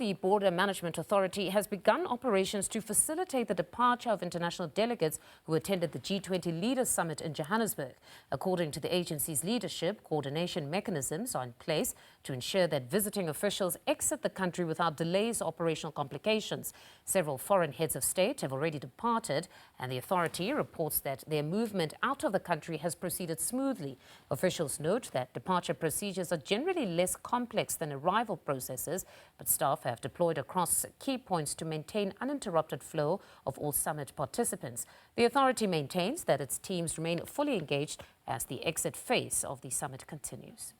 The Border Management Authority has begun operations to facilitate the departure of international delegates who attended the G20 Leaders Summit in Johannesburg. According to the agency's leadership, coordination mechanisms are in place to ensure that visiting officials exit the country without delays or operational complications. Several foreign heads of state have already departed, and the authority reports that their movement out of the country has proceeded smoothly. Officials note that departure procedures are generally less complex than arrival processes, but staff have deployed across key points to maintain uninterrupted flow of all summit participants. The authority maintains that its teams remain fully engaged as the exit phase of the summit continues.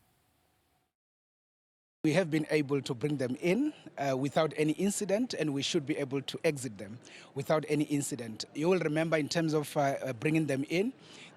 We have been able to bring them in without any incident, and we should be able to exit them without any incident. You will remember, in terms of bringing them in,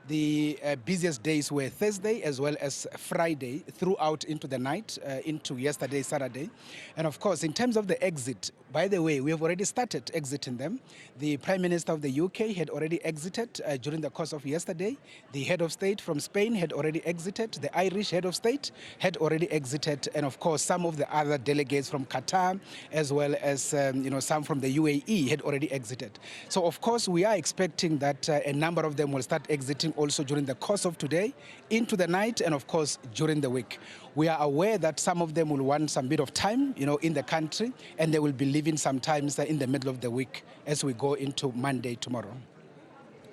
the busiest days were Thursday as well as Friday throughout into the night, into yesterday, Saturday. And of course, in terms of the exit, by the way, we have already started exiting them. The Prime Minister of the UK had already exited during the course of yesterday. The head of state from Spain had already exited. The Irish head of state had already exited. And of course, some of the other delegates from Qatar, as well as some from the UAE had already exited. So of course, we are expecting that a number of them will start exiting also during the course of today, into the night, and of course during the week. We are aware that some of them will want some bit of time, in the country, and they will be leaving sometimes in the middle of the week as we go into Monday tomorrow.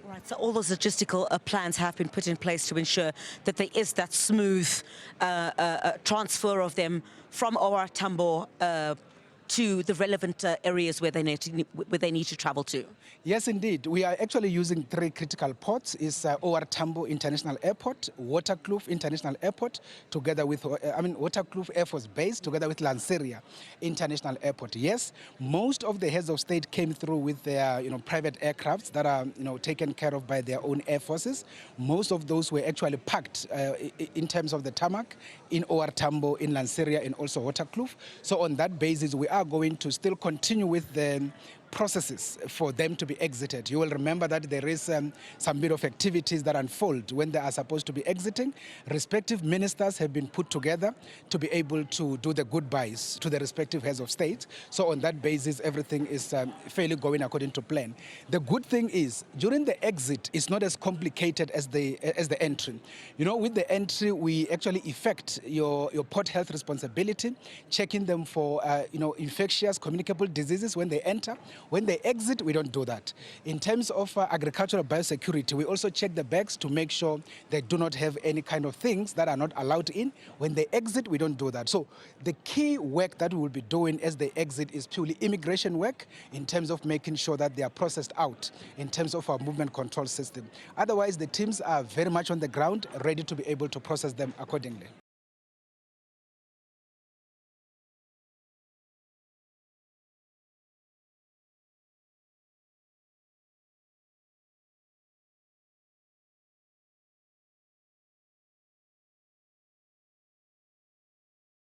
Right, so all those logistical plans have been put in place to ensure that there is that smooth transfer of them from OR Tambo to the relevant areas where they need to travel to. Yes, indeed. We are actually using three critical ports. It's OR Tambo International Airport, Waterkloof International Airport, together with, Waterkloof Air Force Base, together with Lanseria International Airport. Yes, most of the heads of state came through with their, private aircrafts that are, taken care of by their own air forces. Most of those were actually packed in terms of the tarmac in OR Tambo, in Lanseria, and also Waterkloof. So on that basis, we are going to still continue with the processes for them to be exited. You will remember that there is some bit of activities that unfold when they are supposed to be exiting. Respective ministers have been put together to be able to do the goodbyes to the respective heads of state. So on that basis, everything is fairly going according to plan. The good thing is, during the exit, it's not as complicated as the entry. With the entry, we actually effect your port health responsibility, checking them for infectious communicable diseases when they enter. When they exit, we don't do that. In terms of agricultural biosecurity, we also check the bags to make sure they do not have any kind of things that are not allowed in. When they exit, we don't do that. So the key work that we will be doing as they exit is purely immigration work, in terms of making sure that they are processed out in terms of our movement control system. Otherwise, the teams are very much on the ground, ready to be able to process them accordingly.